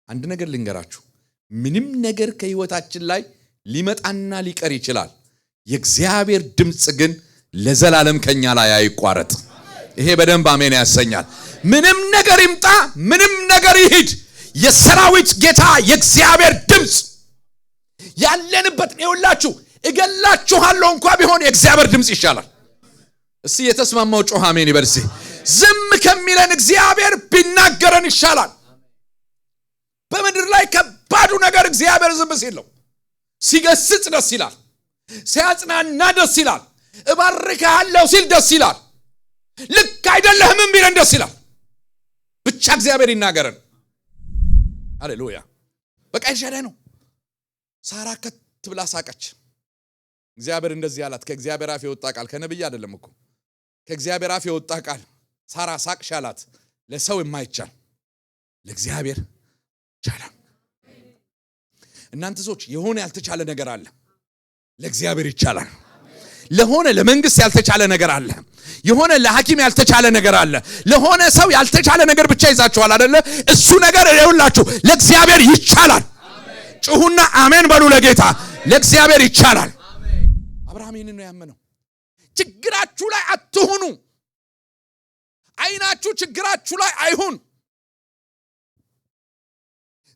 አንድ ነገር ልንገራችሁ ምንም ነገር ከህይወታችን ላይ ሊመጣና ሊቀር ይችላል የእግዚአብሔር ድምጽ ግን ለዘላለም ከኛ ላይ አይቋረጥ ይሄ በደንብ አሜን ያሰኛል ምንም ነገር ይምጣ ምንም ነገር ይሂድ የሰራዊት ጌታ የእግዚአብሔር ድምጽ ያለንበት ነውላችሁ እገላችኋለሁ እንኳን ቢሆን የእግዚአብሔር ድምጽ ይሻላል እስቲ የተስማማው ጮህ አሜን ይበርሲ ዝም ከሚለን እግዚአብሔር ቢናገረን ይሻላል በመድር ላይ ከባዱ ነገር እግዚአብሔር ዝም ሲለው ሲገስጽ ደስ ይላል ሲያጽናና ደስ ይላል እባርካለሁ ሲል ደስ ይላል ልክ አይደለህም ቢለን ደስ ይላል ብቻ እግዚአብሔር ይናገረን ሃሌሉያ በቃ ይሻላል ነው ሳራ ከትብላ ሳቀች እግዚአብሔር እንደዚህ ያላት ከእግዚአብሔር አፍ የወጣ ቃል ከነብይ አይደለም እኮ ከእግዚአብሔር አፍ የወጣ ቃል ሳራ ሳቅሻላት ለሰው የማይቻል ለእግዚአብሔር ይቻላል እናንተ ሰዎች የሆነ ያልተቻለ ነገር አለ ለእግዚአብሔር ይቻላል ለሆነ ለመንግስት ያልተቻለ ነገር አለ የሆነ ለሐኪም ያልተቻለ ነገር አለ ለሆነ ሰው ያልተቻለ ነገር ብቻ ይዛችኋል አይደለ እሱ ነገር ይኸውላችሁ ለእግዚአብሔር ይቻላል ጩሁና አሜን በሉ ለጌታ ለእግዚአብሔር ይቻላል አብርሃም ይሄንን ነው ያመነው ችግራችሁ ላይ አትሁኑ አይናችሁ ችግራችሁ ላይ አይሁን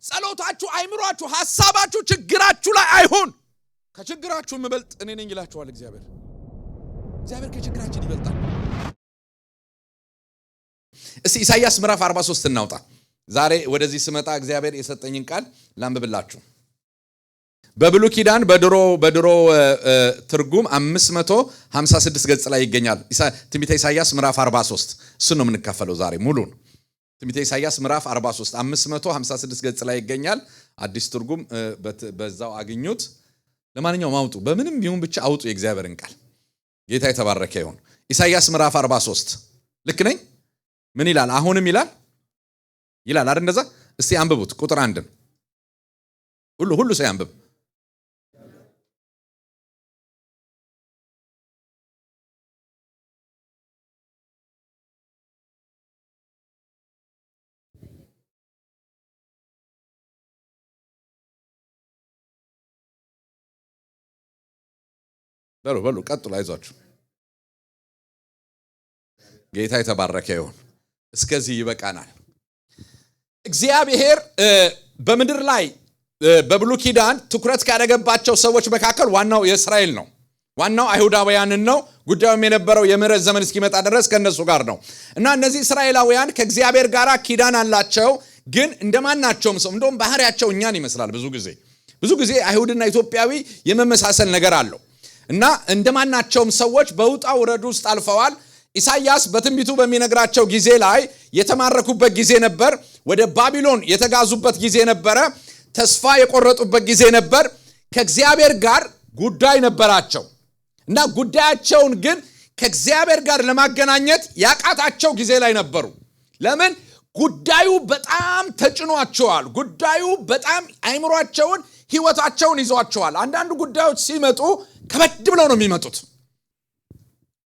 ጸሎታችሁ አይምሯችሁ ሐሳባችሁ ችግራችሁ ላይ አይሁን ከችግራችሁ መበልጥ እኔ ነኝ ይላችኋል እግዚአብሔር ከችግራችን ይበልጣል እስቲ ኢሳይያስ ምዕራፍ 43 እናውጣ ዛሬ ወደዚህ ስመጣ እግዚአብሔር የሰጠኝን ቃል ላንብብላችሁ በብሉይ ኪዳን በድሮ ትርጉም 556 ገጽ ላይ ይገኛል ትንቢተ ኢሳይያስ ምዕራፍ 43 እሱ ነው የምንካፈለው ዛሬ ሙሉን ትንቢተ ኢሳይያስ ምዕራፍ 43 556 ገጽ ላይ ይገኛል አዲስ ትርጉም በዛው አግኙት ለማንኛውም አውጡ በምንም ይሁን ብቻ አውጡ የእግዚአብሔርን ቃል ጌታ የተባረከ ይሁን ኢሳይያስ ምዕራፍ 43 ልክ ነኝ ምን ይላል አሁንም ይላል አይደል እንደዛ እስቲ አንብቡት ቁጥር 1 ሁሉ ሰው ያንብብ በሉ ቀጥሉ አይዟችሁ ጌታ የተባረከ ይሁን እስከዚህ ይበቃናል እግዚአብሔር በመድር ላይ በብሉይ ኪዳን ትኩረት ካደረገባቸው ሰዎች መካከል ዋናው የእስራኤል ነው ዋናው አይሁዳውያን ነው ጉዳዩም የነበረው የምህረት ዘመን እስኪመጣ ድረስ ከነሱ ጋር ነው እና እነዚህ እስራኤላውያን ከእግዚአብሔር ጋር ኪዳን አላቸው ግን እንደማናቸውም ሰው እንደውም ባህሪያቸው እኛን ይመስላል ብዙ ጊዜ አይሁድና ኢትዮጵያዊ የመመሳሰል ነገር አለው እና እንደማናቸውም ሰዎች በውጣ ውረድ ውስጥ አልፈዋል ኢሳይያስ በትንቢቱ በሚነግራቸው ጊዜ ላይ የተማረኩበት ጊዜ ነበር ወደ ባቢሎን የተጋዙበት ጊዜ ነበር ተስፋ የቆረጡበት ጊዜ ነበር ከእግዚአብሔር ጋር ጉዳይ ነበራቸው እና ጉዳያቸውን ግን ከእግዚአብሔር ጋር ለማገናኘት ያቃታቸው ጊዜ ላይ ነበሩ ለምን ጉዳዩ በጣም ተጭኗቸዋል ጉዳዩ በጣም አይምሯቸውን ህይወታቸውን ይዟቸዋል አንዳንድ ጉዳዮች ሲመጡ ከበድ ብለው ነው የሚመጡት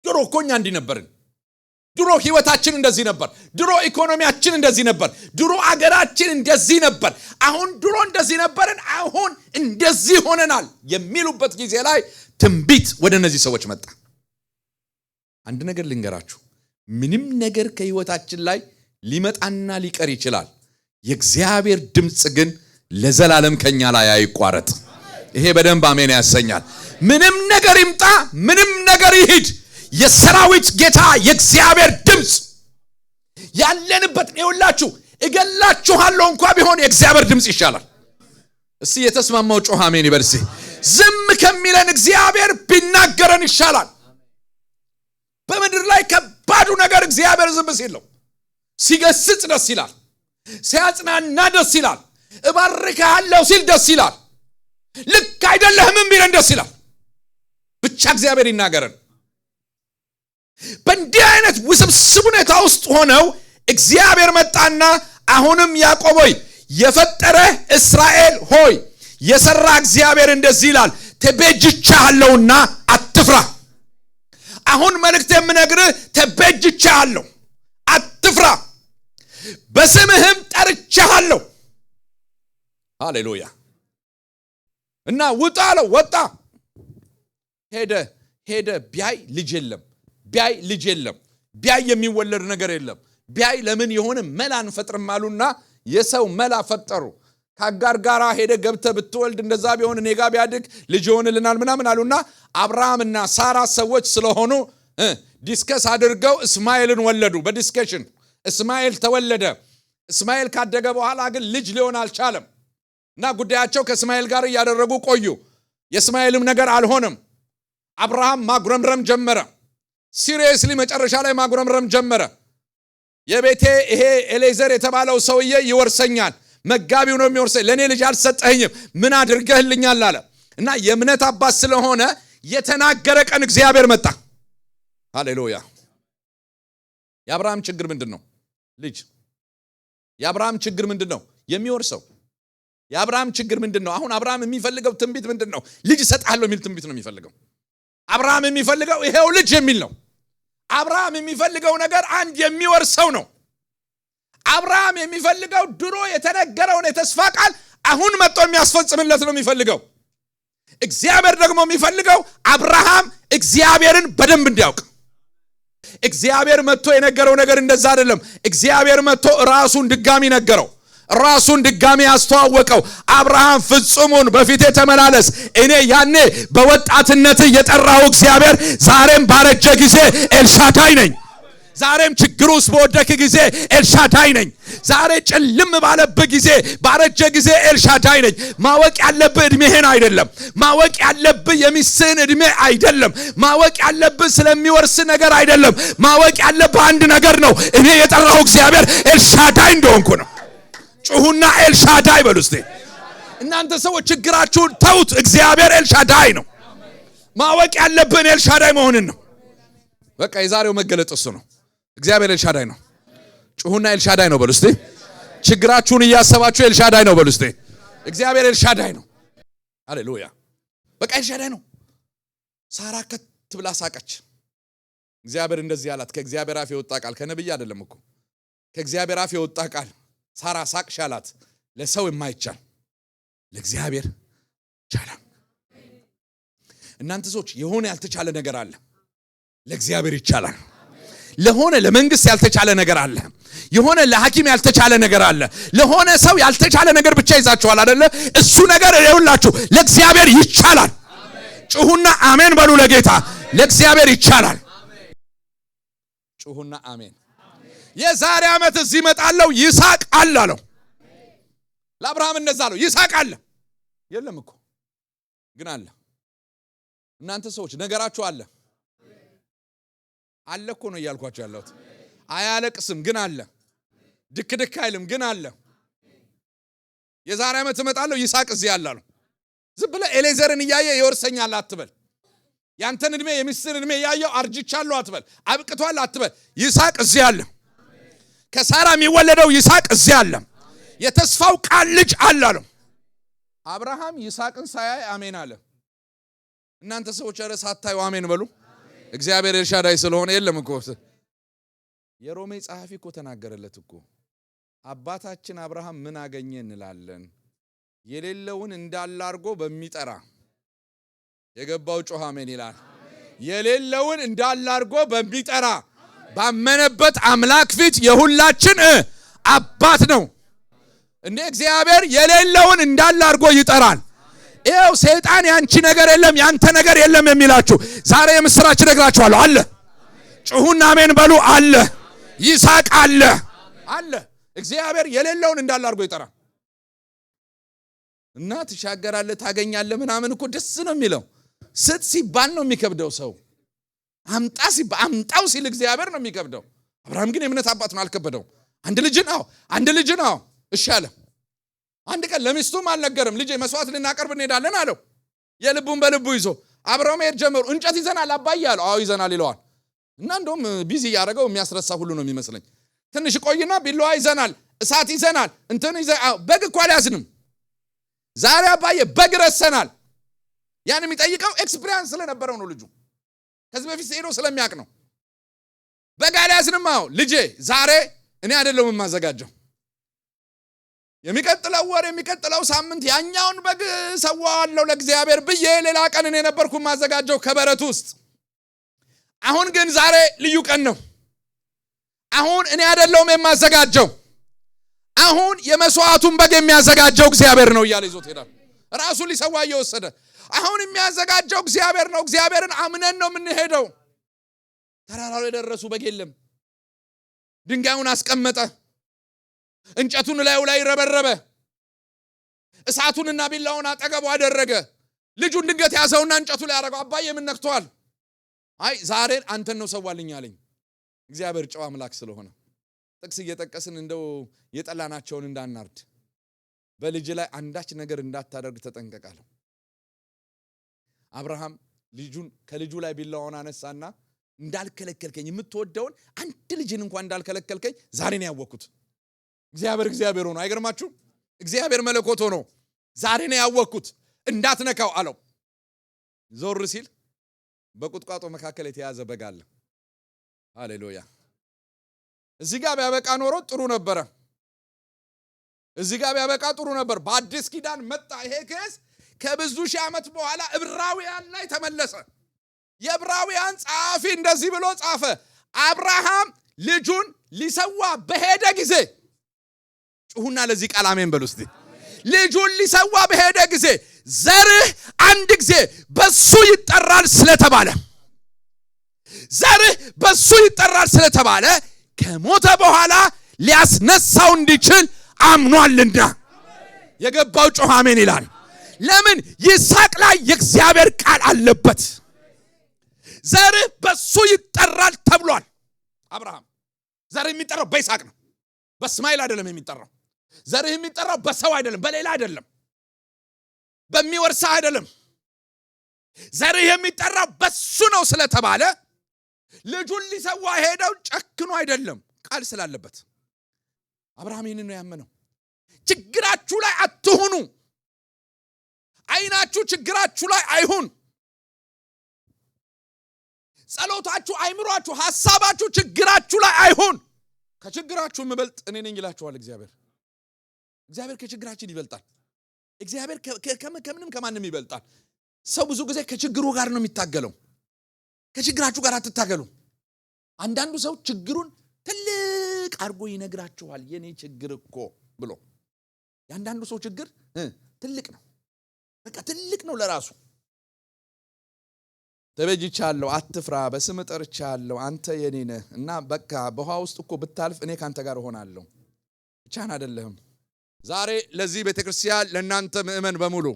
ድሮ ኮኛ እንዲ ነበርን ድሮ ህይወታችን እንደዚህ ነበር ድሮ ኢኮኖሚያችን እንደዚህ ነበር ድሮ አገራችን እንደዚህ ነበር አሁን ድሮ እንደዚህ ነበርን አሁን እንደዚህ ሆነናል የሚሉበት ጊዜ ላይ ትንቢት ወደ እነዚህ ሰዎች መጣ አንድ ነገር ልንገራችሁ ምንም ነገር ከህይወታችን ላይ ሊመጣና ሊቀር ይችላል የእግዚአብሔር ድምጽ ግን ለዘላለም ከኛ ላይ አይቋረጥ ይሄ በደንብ አሜን ያሰኛል ምንም ነገር ይምጣ ምንም ነገር ይሂድ የሰራዊት ጌታ የእግዚአብሔር ድምጽ ያለንበት ነውላችሁ እገላችኋለሁ እንኳን ቢሆን የእግዚአብሔር ድምጽ ይሻላል እስቲ የተስማማው ጮህ አሜን ይበርሲ ዝም ከሚለን እግዚአብሔር ቢናገረን ይሻላል በመድር ላይ ከባዱ ነገር እግዚአብሔር ዝም ሲለው ሲገስጽ ደስ ይላል ሲያጽናና ደስ ይላል እባርካለሁ ሲል ደስ ይላል ልክ አይደለህም ቢለን ደስ ይላል ብቻ እግዚአብሔር ይናገረን በእንዲህ አይነት ውስብስብ ሁኔታ ውስጥ ሆነው እግዚአብሔር መጣና አሁንም ያዕቆብ ሆይ የፈጠረ እስራኤል ሆይ የሰራ እግዚአብሔር እንደዚህ ይላል ተቤጅቻለሁና አትፍራ አሁን መልእክት የምነግርህ ተቤጅቻለሁ አትፍራ በስምህም ጠርቻለሁ ሃሌሉያ። እና ውጣ አለው። ወጣ። ሄደ። ቢያይ ልጅ የለም። ቢያይ የሚወለድ ነገር የለም። ቢያይ ለምን የሆነ መላ እንፈጥርም አሉና የሰው መላ ፈጠሩ። ከአጋር ጋር ሄደ ገብተህ ብትወልድ እንደዛ ቢሆን እኔ ጋር ቢያድግ ልጅ ይሆንልናል ምናምን አሉና አብርሃምና ሳራ ሰዎች ስለሆኑ ዲስከስ አድርገው እስማኤልን ወለዱ። በዲስከሽን እስማኤል ተወለደ። እስማኤል ካደገ በኋላ ግን ልጅ ሊሆን አልቻለም እና ጉዳያቸው ከእስማኤል ጋር እያደረጉ ቆዩ። የእስማኤልም ነገር አልሆነም። አብርሃም ማጉረምረም ጀመረ። ሲሪየስሊ መጨረሻ ላይ ማጉረምረም ጀመረ። የቤቴ ይሄ ኤሌዘር የተባለው ሰውዬ ይወርሰኛል፣ መጋቢው ነው የሚወርሰኝ፣ ለእኔ ልጅ አልሰጠኸኝም፣ ምን አድርገህልኛል አለ እና የእምነት አባት ስለሆነ የተናገረ ቀን እግዚአብሔር መጣ። ሃሌሉያ። የአብርሃም ችግር ምንድን ነው? ልጅ። የአብርሃም ችግር ምንድን ነው? የሚወርሰው። የአብርሃም ችግር ምንድን ነው? አሁን አብርሃም የሚፈልገው ትንቢት ምንድን ነው? ልጅ እሰጥሃለሁ የሚል ትንቢት ነው የሚፈልገው። አብርሃም የሚፈልገው ይሄው ልጅ የሚል ነው። አብርሃም የሚፈልገው ነገር አንድ የሚወርሰው ነው። አብርሃም የሚፈልገው ድሮ የተነገረውን የተስፋ ቃል አሁን መጥቶ የሚያስፈጽምለት ነው የሚፈልገው። እግዚአብሔር ደግሞ የሚፈልገው አብርሃም እግዚአብሔርን በደንብ እንዲያውቅ። እግዚአብሔር መጥቶ የነገረው ነገር እንደዛ አይደለም። እግዚአብሔር መጥቶ ራሱን ድጋሚ ነገረው፣ ራሱን ድጋሚ ያስተዋወቀው። አብርሃም ፍጹሙን በፊቴ ተመላለስ፣ እኔ ያኔ በወጣትነት የጠራው እግዚአብሔር ዛሬም ባረጀ ጊዜ ኤልሻዳይ ነኝ። ዛሬም ችግር ውስጥ በወደክ ጊዜ ኤልሻዳይ ነኝ። ዛሬ ጭልም ባለብህ ጊዜ ባረጀ ጊዜ ኤልሻዳይ ነኝ። ማወቅ ያለብህ እድሜህን አይደለም። ማወቅ ያለብህ የሚስህን እድሜ አይደለም። ማወቅ ያለብህ ስለሚወርስ ነገር አይደለም። ማወቅ ያለብህ አንድ ነገር ነው። እኔ የጠራው እግዚአብሔር ኤልሻዳይ እንደሆንኩ ነው። ጩሁና ኤልሻዳይ በሉ እስቲ። እናንተ ሰዎች ችግራችሁን ተውት። እግዚአብሔር ኤልሻዳይ ነው። ማወቅ ያለብን ኤልሻዳይ መሆንን ነው። በቃ የዛሬው መገለጥ እሱ ነው። እግዚአብሔር ኤልሻዳይ ነው። ጩሁና ኤልሻዳይ ነው በሉ እስቲ። ችግራችሁን እያሰባችሁ ኤልሻዳይ ነው በሉ እስቲ። እግዚአብሔር ኤልሻዳይ ነው። ሃሌሉያ። በቃ ኤልሻዳይ ነው። ሳራ ከት ብላ ሳቀች። እግዚአብሔር እንደዚህ አላት። ከእግዚአብሔር አፍ የወጣ ቃል፣ ከነብይ አይደለም እኮ ከእግዚአብሔር አፍ የወጣ ቃል። ሳራ ሳቅሽ አላት። ለሰው የማይቻል ለእግዚአብሔር ይቻላል። እናንተ ሰዎች የሆነ ያልተቻለ ነገር አለ፣ ለእግዚአብሔር ይቻላል። ለሆነ ለመንግስት ያልተቻለ ነገር አለ። የሆነ ለሐኪም ያልተቻለ ነገር አለ። ለሆነ ሰው ያልተቻለ ነገር ብቻ ይዛችኋል አይደለ? እሱ ነገር ይኸውላችሁ ለእግዚአብሔር ይቻላል። ጩሁና አሜን በሉ ለጌታ። ለእግዚአብሔር ይቻላል። ጩሁና አሜን። የዛሬ ዓመት እዚህ መጣለው ይስሐቅ አለ አለው። ለአብርሃም እንደዛ አለው። ይስሐቅ አለ። የለም እኮ ግን አለ። እናንተ ሰዎች ነገራችሁ አለ እኮ ነው እያልኳችሁ ያለሁት። አያለቅስም ግን አለ። ድክ አይልም ግን አለ። የዛሬ ዓመት እመጣለሁ ይስሐቅ እዚህ አለ አለው። ዝም ብለህ ኤሌዘርን እያየ ይወርሰኛል አትበል። ያንተን እድሜ የሚስትን እድሜ እያየው አርጅቻለሁ አትበል። አብቅቷል አትበል። ይስሐቅ እዚህ አለ። ከሳራ የሚወለደው ይስሐቅ እዚህ አለ። የተስፋው ቃል ልጅ አለ አለው። አብርሃም ይስሐቅን ሳያይ አሜን አለ። እናንተ ሰዎች ኧረ ሳታዩ አሜን በሉ። እግዚአብሔር ኤልሻዳይ ስለሆነ የለም እኮ። የሮሜ ጸሐፊ እኮ ተናገረለት እኮ። አባታችን አብርሃም ምን አገኘ እንላለን? የሌለውን እንዳለ አድርጎ በሚጠራ የገባው ጮህ አሜን ይላል። የሌለውን እንዳለ አድርጎ በሚጠራ ባመነበት አምላክ ፊት የሁላችን አባት ነው። እንደ እግዚአብሔር የሌለውን እንዳለ አድርጎ ይጠራል። ይኸው ሰይጣን ያንቺ ነገር የለም ያንተ ነገር የለም የሚላችሁ ዛሬ የምስራች ነግራችኋለሁ። አለ። ጩሁና አሜን በሉ። አለ። ይስሐቅ አለ። እግዚአብሔር የሌለውን እንዳለ አድርጎ ይጠራል። እና ትሻገራለህ ታገኛለህ ምናምን እኮ ደስ ነው የሚለው። ስጥ ሲባል ነው የሚከብደው ሰው። አምጣው ሲል እግዚአብሔር ነው የሚከብደው። አብርሃም ግን የእምነት አባት ነው፣ አልከበደው። አንድ ልጅ ነው እሺ አለ። አንድ ቀን ለሚስቱም አልነገርም። ልጄ መስዋዕት ልናቀርብ እንሄዳለን አለው። የልቡን በልቡ ይዞ አብረው መሄድ ጀመሩ። እንጨት ይዘናል አባዬ አለው። አዎ ይዘናል ይለዋል። እና እንደውም ቢዚ ያደረገው የሚያስረሳ ሁሉ ነው የሚመስለኝ። ትንሽ ቆይና ቢላዋ ይዘናል፣ እሳት ይዘናል፣ በግ እኮ አልያዝንም። ዛሬ አባዬ በግ ረሰናል። ያን የሚጠይቀው ኤክስፒሪየንስ ስለነበረው ነው። ልጁ ከዚህ በፊት ሄዶ ስለሚያውቅ ነው። በግ አልያዝንም። አዎ ልጄ ዛሬ እኔ አይደለም የማዘጋጀው የሚቀጥለው ወር የሚቀጥለው ሳምንት ያኛውን በግ ሰዋለሁ ለእግዚአብሔር ብዬ ሌላ ቀን እኔ ነበርኩ ማዘጋጀው ከበረት ውስጥ። አሁን ግን ዛሬ ልዩ ቀን ነው። አሁን እኔ አይደለሁም የማዘጋጀው፣ አሁን የመስዋዕቱን በግ የሚያዘጋጀው እግዚአብሔር ነው እያለ ይዞት ሄዳል። ራሱ ሊሰዋ እየወሰደ አሁን የሚያዘጋጀው እግዚአብሔር ነው። እግዚአብሔርን አምነን ነው የምንሄደው። ተራራው ላይ ደረሱ፣ በግ የለም። ድንጋዩን አስቀመጠ፣ እንጨቱን ላይ ረበረበ፣ እሳቱንና ቢላውን አጠገቡ አደረገ። ልጁን ድንገት ያዘውና እንጨቱ ላይ አረገው። አባዬ ምን ነክቷል? አይ ዛሬ አንተን ነው ሰዋልኝ አለኝ። እግዚአብሔር ጨዋ አምላክ ስለሆነ ጥቅስ እየጠቀስን እንደው የጠላናቸውን እንዳናርድ፣ በልጅ ላይ አንዳች ነገር እንዳታደርግ ተጠንቀቃለሁ። አብርሃም ከልጁ ላይ ቢላውን አነሳና እንዳልከለከልከኝ የምትወደውን አንድ ልጅን እንኳን እንዳልከለከልከኝ ዛሬ ነው ያወቅኩት። እግዚአብሔር ሆኖ አይገርማችሁ? እግዚአብሔር መለኮት ሆኖ ዛሬ ነው ያወቅኩት፣ እንዳትነካው አለው። ዞር ሲል በቁጥቋጦ መካከል የተያዘ በግ አለ። ሃሌሉያ! እዚህ ጋር ቢያበቃ ኖሮ ጥሩ ነበረ። እዚህ ጋር ቢያበቃ ጥሩ ነበር። በአዲስ ኪዳን መጣ ይሄ ክስ። ከብዙ ሺህ ዓመት በኋላ ዕብራውያን ላይ ተመለሰ። የዕብራውያን ጸሐፊ እንደዚህ ብሎ ጻፈ። አብርሃም ልጁን ሊሰዋ በሄደ ጊዜ፣ ጩሁና ለዚህ ቃል አሜን በሉ እስቲ። ልጁን ሊሰዋ በሄደ ጊዜ ዘርህ አንድ ጊዜ በሱ ይጠራል ስለተባለ፣ ዘርህ በሱ ይጠራል ስለተባለ ከሞተ በኋላ ሊያስነሳው እንዲችል አምኗልና። የገባው ጮህ አሜን ይላል። ለምን? ይስሐቅ ላይ የእግዚአብሔር ቃል አለበት። ዘርህ በሱ ይጠራል ተብሏል። አብርሃም ዘርህ የሚጠራው በይስሐቅ ነው፣ በእስማኤል አይደለም የሚጠራው። ዘርህ የሚጠራው በሰው አይደለም፣ በሌላ አይደለም፣ በሚወርሳ አይደለም። ዘርህ የሚጠራው በሱ ነው ስለተባለ ልጁን ሊሰዋ ሄደው ጨክኖ አይደለም፣ ቃል ስላለበት። አብርሃም ይህንን ነው ያመነው። ችግራችሁ ላይ አትሁኑ። አይናችሁ ችግራችሁ ላይ አይሁን። ጸሎታችሁ፣ አይምሯችሁ፣ ሐሳባችሁ ችግራችሁ ላይ አይሁን። ከችግራችሁ የምበልጥ እኔ ነኝ ይላችኋል እግዚአብሔር። እግዚአብሔር ከችግራችን ይበልጣል። እግዚአብሔር ከምንም ከማንም ይበልጣል። ሰው ብዙ ጊዜ ከችግሩ ጋር ነው የሚታገለው። ከችግራችሁ ጋር አትታገሉ። አንዳንዱ ሰው ችግሩን ትልቅ አድርጎ ይነግራችኋል። የኔ ችግር እኮ ብሎ የአንዳንዱ ሰው ችግር ትልቅ ነው። በቃ ትልቅ ነው ለራሱ። ተበጅቻለሁ፣ አትፍራ፣ በስም ጠርቻለሁ፣ አንተ የኔ ነህ እና በቃ በውሃ ውስጥ እኮ ብታልፍ እኔ ካንተ ጋር ሆናለሁ። ብቻህን አይደለህም። ዛሬ ለዚህ ቤተክርስቲያን ለእናንተ ምእመን በሙሉ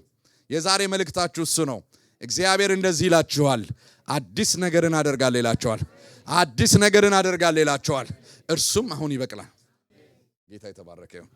የዛሬ መልእክታችሁ እሱ ነው። እግዚአብሔር እንደዚህ ይላችኋል፣ አዲስ ነገርን አደርጋለሁ ይላችኋል። አዲስ ነገርን አደርጋለሁ ይላችኋል። እርሱም አሁን ይበቅላል። ጌታ የተባረከ ይሁን።